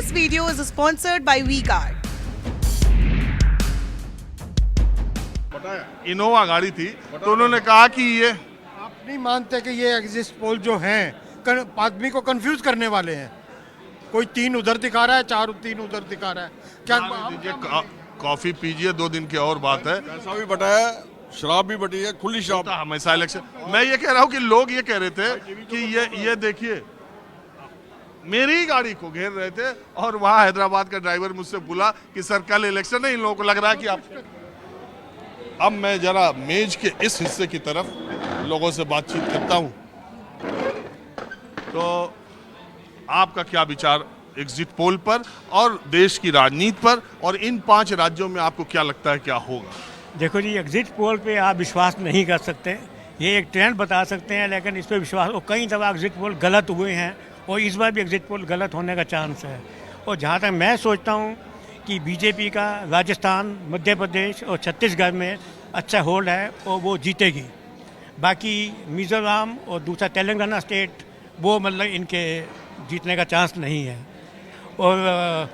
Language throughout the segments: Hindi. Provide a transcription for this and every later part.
This video is sponsored by WeGuard. Innova गाड़ी थी तो उन्होंने कहा कि ये आप नहीं मानते कि ये एग्जिट पोल जो हैं आदमी को कंफ्यूज करने वाले हैं? कोई 3 उधर दिखा रहा है, 4 3 उधर दिखा रहा है। क्या दीजिए कॉफी पीजिए, 2 दिन की और बात है। पैसा भी बटा है, शराब भी बटी है, खुली शराब। होता हमेशा इलेक्शन। मैं ये कह रहा हूँ कि लोग ये कह रहे थे कि ये देखिए मेरी ही गाड़ी को घेर रहे थे और वहाँ हैदराबाद का ड्राइवर मुझसे बोला कि सर कल इलेक्शन है, इन लोगों को लग रहा है कि आप। अब मैं जरा मेज के इस हिस्से की तरफ लोगों से बातचीत करता हूँ, तो आपका क्या विचार एग्जिट पोल पर और देश की राजनीति पर, और इन 5 राज्यों में आपको क्या लगता है क्या होगा? देखो जी, एग्जिट पोल पे आप विश्वास नहीं कर सकते। ये एक ट्रेंड बता सकते हैं, लेकिन इस पर विश्वास, और कई दफ़ा एग्जिट पोल गलत हुए हैं और इस बार भी एग्जिट पोल गलत होने का चांस है। और जहाँ तक मैं सोचता हूँ कि बीजेपी का राजस्थान, मध्य प्रदेश और छत्तीसगढ़ में अच्छा होल्ड है और वो जीतेगी। बाकी मिज़ोरम और दूसरा तेलंगाना स्टेट, वो मतलब इनके जीतने का चांस नहीं है। और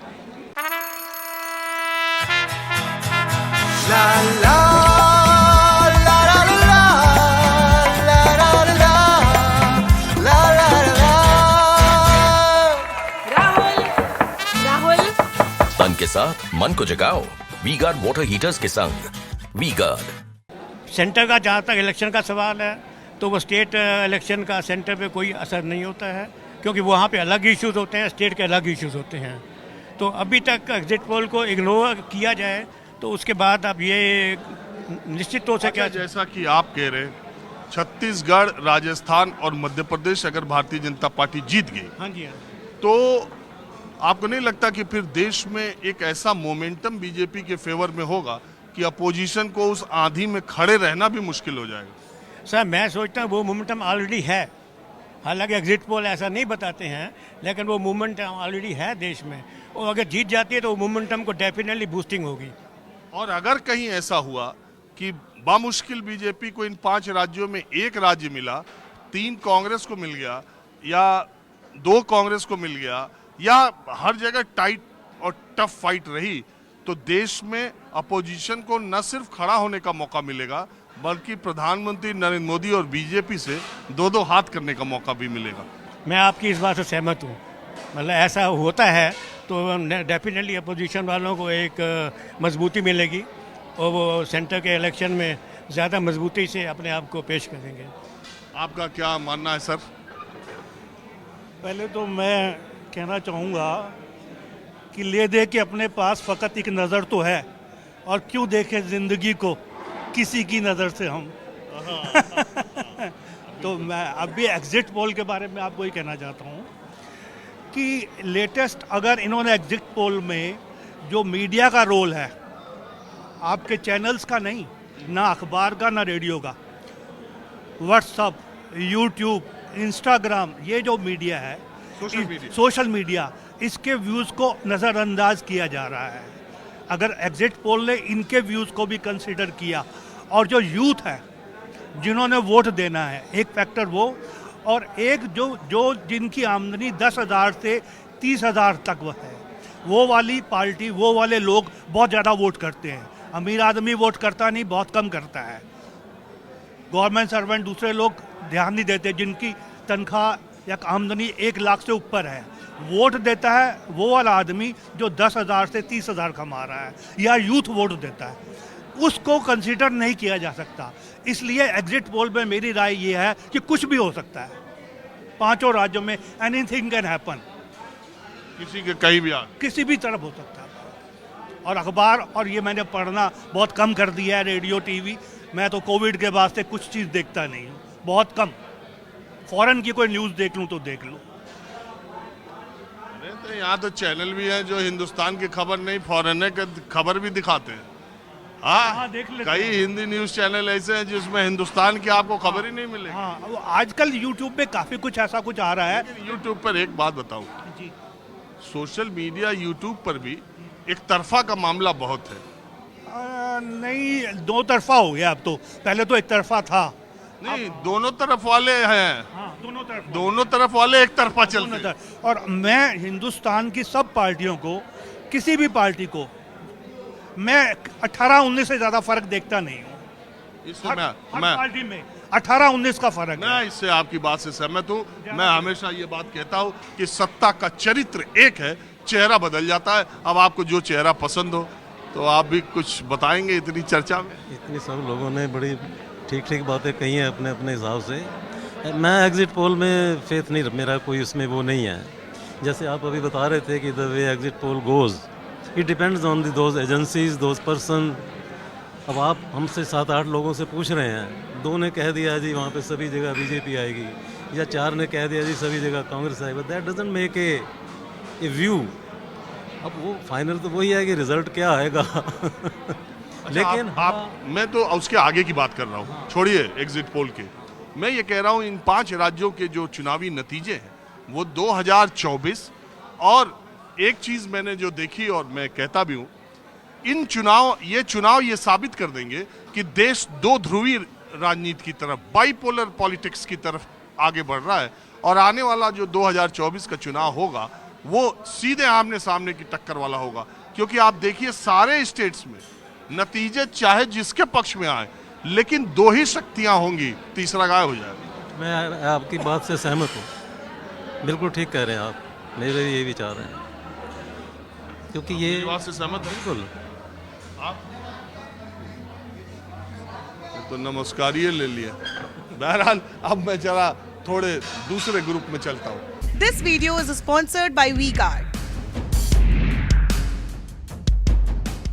La la la la la la la la la la la। Rahul तन के साथ मन को जगाओ वीगार्ड वाटर हीटर्स के संग। वीगार्ड। सेंटर का जहाँ तक इलेक्शन का सवाल है, तो वो स्टेट इलेक्शन का सेंटर पे कोई असर नहीं होता है, क्योंकि वहाँ पे अलग इश्यूज होते हैं, स्टेट के अलग इश्यूज होते हैं। तो अभी तक एग्जिट पोल को इग्नोर किया जाए तो उसके बाद अब ये निश्चित तौर से क्या, जैसा कि आप कह रहे हैं, छत्तीसगढ़, राजस्थान और मध्य प्रदेश अगर भारतीय जनता पार्टी जीत गई, हाँ जी हाँ, तो आपको नहीं लगता कि फिर देश में एक ऐसा मोमेंटम बीजेपी के फेवर में होगा कि अपोजिशन को उस आंधी में खड़े रहना भी मुश्किल हो जाएगा? सर मैं सोचता हूँ वो मोमेंटम ऑलरेडी है। हालांकि एग्जिट पोल ऐसा नहीं बताते हैं, लेकिन वो मोमेंटम ऑलरेडी है देश में, और अगर जीत जाती है तो वो मोमेंटम को डेफिनेटली बूस्टिंग होगी। और अगर कहीं ऐसा हुआ कि बामुश्किल बीजेपी को इन 5 राज्यों में एक राज्य मिला, 3 कांग्रेस को मिल गया या 2 कांग्रेस को मिल गया, या हर जगह टाइट और टफ फाइट रही, तो देश में अपोजिशन को न सिर्फ खड़ा होने का मौका मिलेगा, बल्कि प्रधानमंत्री नरेंद्र मोदी और बीजेपी से 2-2 हाथ करने का मौका भी मिलेगा। मैं आपकी इस बात से सहमत हूँ। मतलब ऐसा होता है तो डेफिनेटली अपोजिशन वालों को एक मजबूती मिलेगी और वो सेंटर के इलेक्शन में ज़्यादा मजबूती से अपने आप को पेश करेंगे। आपका क्या मानना है सर? पहले तो मैं कहना चाहूँगा कि ले दे के अपने पास फ़कत एक नज़र तो है, और क्यों देखें ज़िंदगी को किसी की नज़र से हम। तो मैं अभी एग्जिट पोल के बारे में आपको ये कहना चाहता हूँ कि लेटेस्ट, अगर इन्होंने एग्जिट पोल में जो मीडिया का रोल है, आपके चैनल्स का नहीं, ना अखबार का ना रेडियो का, व्हाट्सअप, यूट्यूब, इंस्टाग्राम, ये जो मीडिया है, सोशल मीडिया, इसके व्यूज़ को नज़रअंदाज किया जा रहा है। अगर एग्जिट पोल ने इनके व्यूज़ को भी कंसिडर किया, और जो यूथ है जिन्होंने वोट देना है, एक फैक्टर वो, और एक जो जिनकी आमदनी 10,000 से 30,000 तक वह है, वो वाली पार्टी, वो वाले लोग बहुत ज़्यादा वोट करते हैं। अमीर आदमी वोट करता नहीं, बहुत कम करता है। गवर्नमेंट सर्वेंट, दूसरे लोग ध्यान नहीं देते, जिनकी तनख्वाह या आमदनी 1 लाख से ऊपर है। वोट देता है वो वाला आदमी जो 10,000 से 30,000 कमा रहा है, या यूथ वोट देता है, उसको कंसीडर नहीं किया जा सकता। इसलिए एग्जिट पोल में मेरी राय ये है कि कुछ भी हो सकता है। 5 राज्यों में एनीथिंग कैन हैपन, किसी के कहीं भी किसी भी तरफ हो सकता है। और अखबार, और ये मैंने पढ़ना बहुत कम कर दिया है, रेडियो, टीवी, मैं तो कोविड के बाद से कुछ चीज़ देखता नहीं हूँ, बहुत कम। फॉरेन की कोई न्यूज़ देख लूँ तो देख लूँ। तो यहाँ तो चैनल भी हैं जो हिंदुस्तान की खबर नहीं, फॉरेनर की खबर भी दिखाते हैं। हाँ, देख लेते कई हिंदी न्यूज़ चैनल ऐसे हैं जिसमें हिंदुस्तान की आपको खबर ही नहीं मिलेगी। हाँ, आजकल यूट्यूब पे काफ़ी कुछ ऐसा कुछ आ रहा है। यूट्यूब पर एक बात बताऊँ जी, सोशल मीडिया, यूट्यूब पर भी एक तरफा का मामला बहुत है। नहीं, 2 तरफा हो गया अब तो। पहले तो एक तरफा था, नहीं, दोनों तरफ वाले हैं, हाँ, दोनों तरफ वाले एक तरफा चलते दोनों हैं। तरफ। और मैं हिंदुस्तान की सब पार्टियों को, किसी भी पार्टी को मैं 18-19 से ज्यादा फर्क देखता नहीं हूँ। इससे हर मैं पार्टी में 18-19 का फर्क है। मैं इससे आपकी बात से सहमत हूँ। मैं हमेशा ये बात कहता हूँ कि सत्ता का चरित्र एक है, चेहरा बदल जाता है। अब आपको जो चेहरा पसंद हो तो आप भी कुछ बताएंगे इतनी चर्चा में। इतनी सब लोगों ने बड़ी ठीक ठीक बातें कही हैं अपने अपने हिसाब से। मैं एग्जिट पोल में फेथ नहीं, मेरा कोई उसमें वो नहीं है। जैसे आप अभी बता रहे थे कि the way exit poll goes it depends on those agencies, those person. अब आप हमसे 7-8 लोगों से पूछ रहे हैं, 2 ने कह दिया जी वहाँ पे सभी जगह बीजेपी आएगी, या 4 ने कह दिया जी सभी जगह कांग्रेस आएगी। That doesn't make a view. अब वो फाइनल तो वही है कि रिजल्ट क्या आएगा। लेकिन मैं तो उसके आगे की बात कर रहा हूँ, छोड़िए एग्जिट पोल के। मैं ये कह रहा हूँ इन 5 राज्यों के जो चुनावी नतीजे हैं वो 2024, और एक चीज मैंने जो देखी और मैं कहता भी हूँ, ये चुनाव ये साबित कर देंगे कि देश 2 ध्रुवीय राजनीति की तरफ, बाइपोलर पॉलिटिक्स की तरफ आगे बढ़ रहा है। और आने वाला जो 2024 का चुनाव होगा वो सीधे आमने सामने की टक्कर वाला होगा। क्योंकि आप देखिए सारे स्टेट्स में नतीजे चाहे जिसके पक्ष में आए, लेकिन 2 ही शक्तियां होंगी, तीसरा गायब हो जाएगा। मैं आपकी बात से सहमत हूँ, बिल्कुल ठीक कह रहे हैं आप, मेरे ये विचार हैं। क्योंकि ये बात से सहमत है बिल्कुल। आप तो नमस्कार ये ले लिया। बहरहाल अब मैं जरा थोड़े दूसरे ग्रुप में चलता हूँ। This video is sponsored by WeGuard.